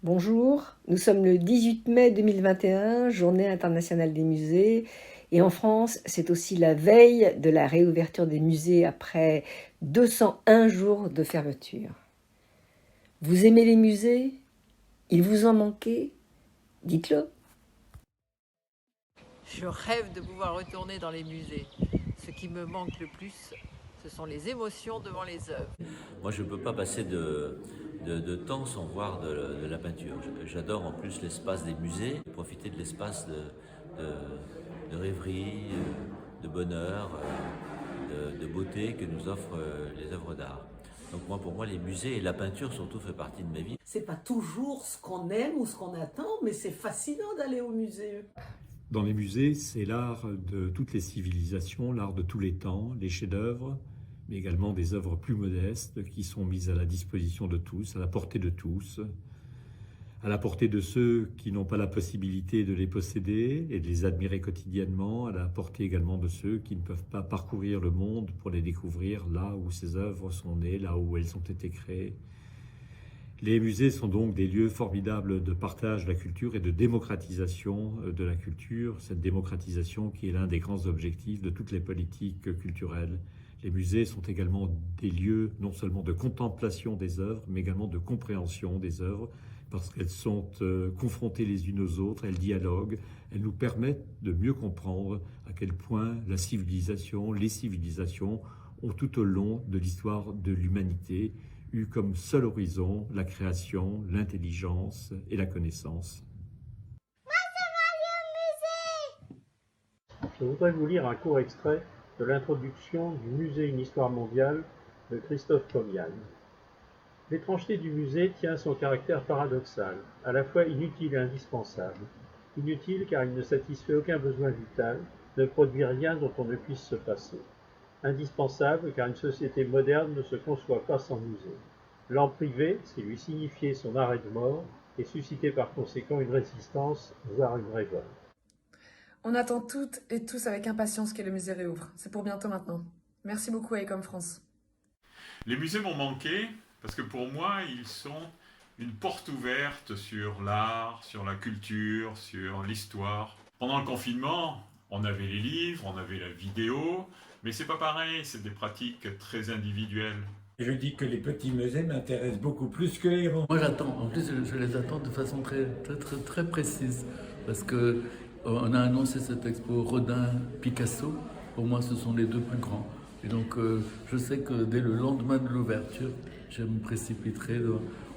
Bonjour, nous sommes le 18 mai 2021, Journée internationale des musées. Et en France, c'est aussi la veille de la réouverture des musées après 201 jours de fermeture. Vous aimez les musées? Il vous en manquait? Dites-le. Je rêve de pouvoir retourner dans les musées. Ce qui me manque le plus, ce sont les émotions devant les œuvres. Moi, je ne peux pas passer de temps sans voir de la peinture. J'adore en plus l'espace des musées, profiter de l'espace de rêverie, de bonheur, de beauté que nous offrent les œuvres d'art. Donc moi, pour moi, les musées et la peinture surtout fait partie de ma vie. C'est pas toujours ce qu'on aime ou ce qu'on attend, mais c'est fascinant d'aller au musée. Dans les musées, c'est l'art de toutes les civilisations, l'art de tous les temps, les chefs-d'œuvre, mais également des œuvres plus modestes qui sont mises à la disposition de tous, à la portée de tous, à la portée de ceux qui n'ont pas la possibilité de les posséder et de les admirer quotidiennement, à la portée également de ceux qui ne peuvent pas parcourir le monde pour les découvrir là où ces œuvres sont nées, là où elles ont été créées. Les musées sont donc des lieux formidables de partage de la culture et de démocratisation de la culture, cette démocratisation qui est l'un des grands objectifs de toutes les politiques culturelles. Les musées sont également des lieux non seulement de contemplation des œuvres, mais également de compréhension des œuvres, parce qu'elles sont confrontées les unes aux autres, elles dialoguent, elles nous permettent de mieux comprendre à quel point la civilisation, les civilisations ont tout au long de l'histoire de l'humanité eu comme seul horizon la création, l'intelligence et la connaissance. Je voudrais vous lire un court extrait de l'introduction du Musée Une Histoire mondiale de Christophe Pomian. L'étrangeté du musée tient à son caractère paradoxal, à la fois inutile et indispensable. Inutile car il ne satisfait aucun besoin vital, ne produit rien dont on ne puisse se passer. Indispensable car une société moderne ne se conçoit pas sans musée. L'en priver, c'est lui signifier son arrêt de mort et susciter par conséquent une résistance, voire une révolte. On attend toutes et tous avec impatience que le musée réouvre. C'est pour bientôt maintenant. Merci beaucoup à Ecom France. Les musées m'ont manqué parce que pour moi, ils sont une porte ouverte sur l'art, sur la culture, sur l'histoire. Pendant le confinement, on avait les livres, on avait la vidéo, mais c'est pas pareil, c'est des pratiques très individuelles. Je dis que les petits musées m'intéressent beaucoup plus que les grands. Moi j'attends, en plus je les attends de façon très précise, parce que on a annoncé cette expo Rodin-Picasso, pour moi ce sont les deux plus grands. Et donc je sais que dès le lendemain de l'ouverture, je me précipiterai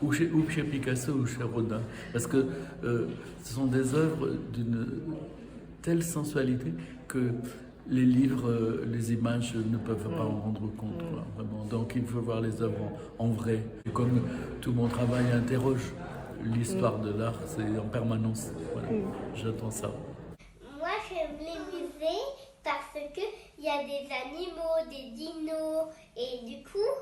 ou chez Picasso ou chez Rodin, parce que ce sont des œuvres d'une telle sensualité que les livres, les images ne peuvent pas en rendre compte, vraiment. Donc il faut voir les œuvres en vrai. Et comme tout mon travail interroge l'histoire de l'art, c'est en permanence. Voilà. J'attends ça. Moi j'aime les musées parce qu'il y a des animaux, des dinos, et du coup,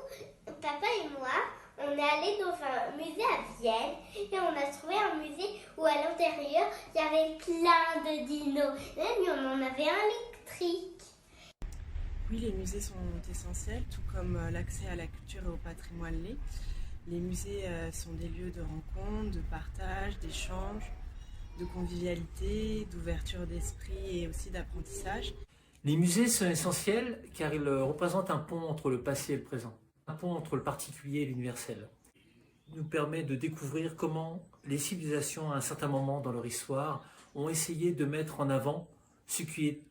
papa et moi, on est allés dans un musée à Vienne et on a trouvé un musée où à l'intérieur il y avait plein de dinos. Même on en avait un électrique. Oui, les musées sont essentiels, tout comme l'accès à la culture et au patrimoine laid. Les musées sont des lieux de rencontre, de partage, d'échange, de convivialité, d'ouverture d'esprit et aussi d'apprentissage. Les musées sont essentiels car ils représentent un pont entre le passé et le présent, un pont entre le particulier et l'universel. Il nous permet de découvrir comment les civilisations, à un certain moment dans leur histoire, ont essayé de mettre en avant ce qui est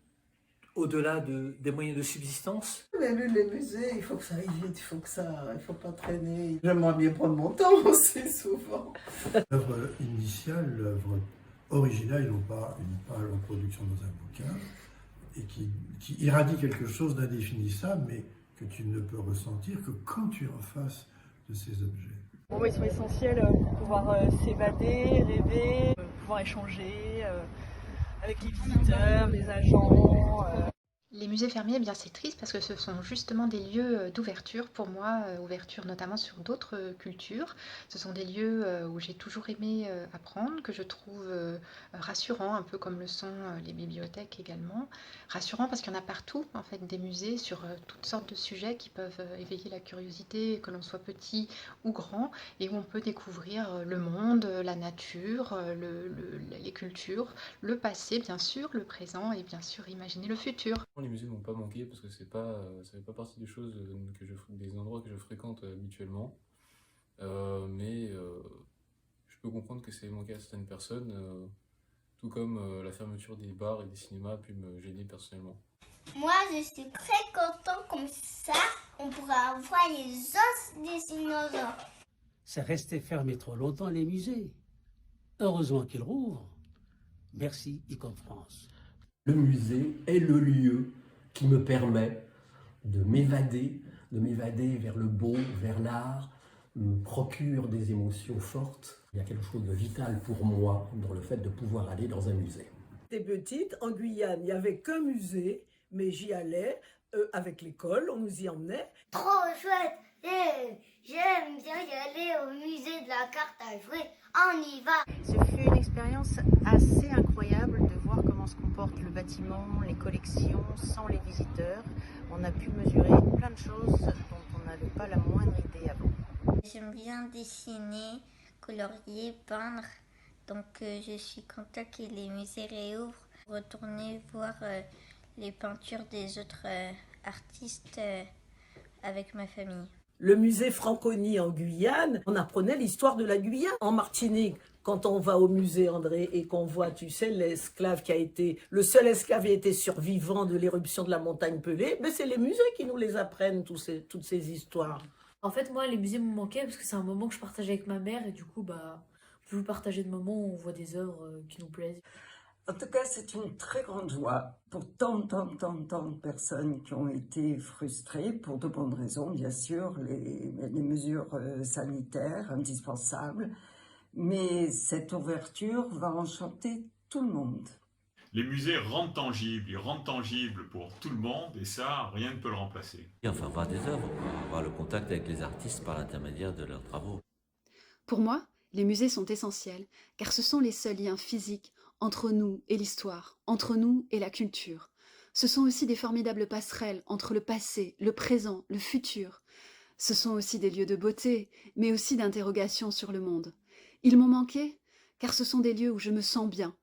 au-delà des moyens de subsistance. Les musées, il faut que ça aille vite, il faut pas traîner. J'aimerais bien prendre mon temps aussi souvent. L'œuvre initiale, l'œuvre originale, non pas une pâle reproduction dans un bouquin, et qui irradie quelque chose d'indéfinissable, mais que tu ne peux ressentir que quand tu es en face de ces objets. Pour moi, ils sont essentiels pour pouvoir s'évader, rêver, pouvoir échanger avec les visiteurs, les agents. Les musées fermés, eh bien c'est triste parce que ce sont justement des lieux d'ouverture pour moi, ouverture notamment sur d'autres cultures. Ce sont des lieux où j'ai toujours aimé apprendre, que je trouve rassurants, un peu comme le sont les bibliothèques également. Rassurants parce qu'il y en a partout, en fait, des musées sur toutes sortes de sujets qui peuvent éveiller la curiosité, que l'on soit petit ou grand, et où on peut découvrir le monde, la nature, les cultures, le passé bien sûr, le présent et bien sûr imaginer le futur. Les musées m'ont pas manqué parce que ça fait pas partie des choses des endroits que je fréquente habituellement. Mais je peux comprendre que ça ait manqué à certaines personnes, tout comme la fermeture des bars et des cinémas a pu me gêner personnellement. Moi, je suis très content comme ça, on pourra voir les os des dinosaures. C'est resté fermé trop longtemps les musées. Heureusement qu'ils rouvrent. Merci, Icom France. Le musée est le lieu qui me permet de m'évader vers le beau, vers l'art, me procure des émotions fortes. Il y a quelque chose de vital pour moi dans le fait de pouvoir aller dans un musée. J'étais petite, en Guyane, il n'y avait qu'un musée, mais j'y allais avec l'école, on nous y emmenait. Trop chouette! J'aime bien y aller au musée de la carte à jouer. On y va! Ce fut une expérience assez incroyable de voir comment se comporte le bâtiment, les collections, sans les visiteurs. On a pu mesurer plein de choses dont on n'avait pas la moindre idée avant. J'aime bien dessiner, colorier, peindre. Donc je suis contente que les musées réouvrent. Retourner voir les peintures des autres artistes avec ma famille. Le musée Franconie en Guyane, on apprenait l'histoire de la Guyane. En Martinique, quand on va au musée André et qu'on voit, tu sais, l'esclave qui a été, le seul esclave qui a été survivant de l'éruption de la montagne Pelée, mais c'est les musées qui nous les apprennent, toutes ces histoires. En fait, moi, les musées me manquaient parce que c'est un moment que je partageais avec ma mère et du coup, on peut partager de moments où on voit des œuvres qui nous plaisent. En tout cas, c'est une très grande joie pour tant de personnes qui ont été frustrées, pour de bonnes raisons, bien sûr, les mesures sanitaires indispensables. Mais cette ouverture va enchanter tout le monde. Les musées rendent tangibles, ils rendent tangible pour tout le monde et ça, rien ne peut le remplacer. Enfin, voir des œuvres, avoir le contact avec les artistes par l'intermédiaire de leurs travaux. Pour moi, les musées sont essentiels, car ce sont les seuls liens physiques entre nous et l'histoire, entre nous et la culture. Ce sont aussi des formidables passerelles entre le passé, le présent, le futur. Ce sont aussi des lieux de beauté, mais aussi d'interrogation sur le monde. Ils m'ont manqué, car ce sont des lieux où je me sens bien.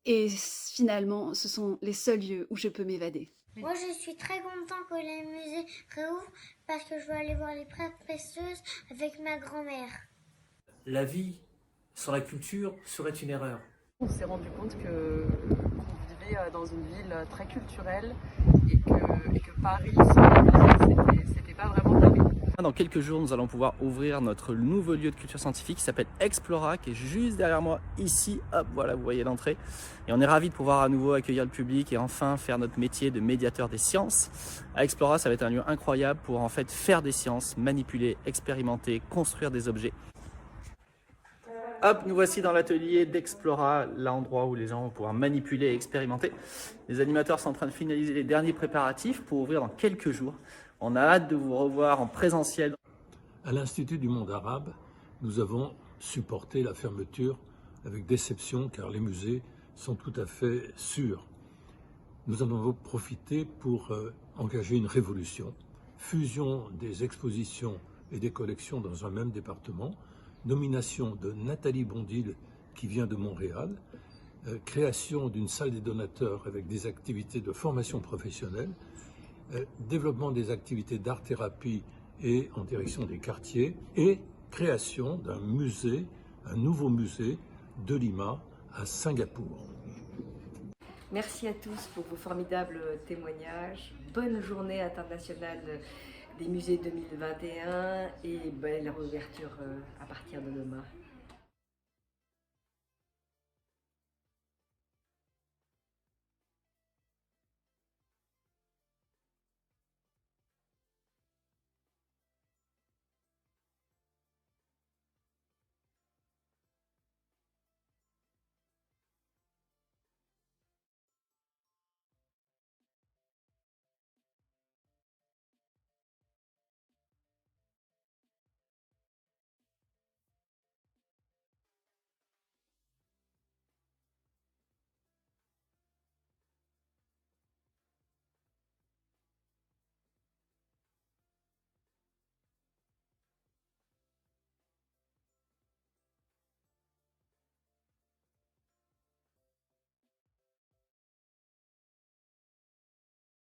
Et finalement, ce sont les seuls lieux où je peux m'évader. Moi, je suis très content que les musées réouvrent parce que je veux aller voir les pierres précieuses avec ma grand-mère. La vie sans la culture serait une erreur. On s'est rendu compte qu'on vivait dans une ville très culturelle et que Paris sans c'était pas vraiment Paris. Dans quelques jours, nous allons pouvoir ouvrir notre nouveau lieu de culture scientifique qui s'appelle Explora, qui est juste derrière moi, ici. Hop, voilà, vous voyez l'entrée. Et on est ravis de pouvoir à nouveau accueillir le public et enfin faire notre métier de médiateur des sciences. À Explora, ça va être un lieu incroyable pour en fait faire des sciences, manipuler, expérimenter, construire des objets. Hop, nous voici dans l'atelier d'Explora, l'endroit où les gens vont pouvoir manipuler et expérimenter. Les animateurs sont en train de finaliser les derniers préparatifs pour ouvrir dans quelques jours. On a hâte de vous revoir en présentiel. À l'Institut du monde arabe, nous avons supporté la fermeture avec déception car les musées sont tout à fait sûrs. Nous en avons profité pour engager une révolution. Fusion des expositions et des collections dans un même département, nomination de Nathalie Bondil qui vient de Montréal, création d'une salle des donateurs avec des activités de formation professionnelle, développement des activités d'art-thérapie et en direction des quartiers, et création d'un musée, un nouveau musée de Lima à Singapour. Merci à tous pour vos formidables témoignages. Bonne journée internationale des musées 2021 et belle réouverture à partir de demain.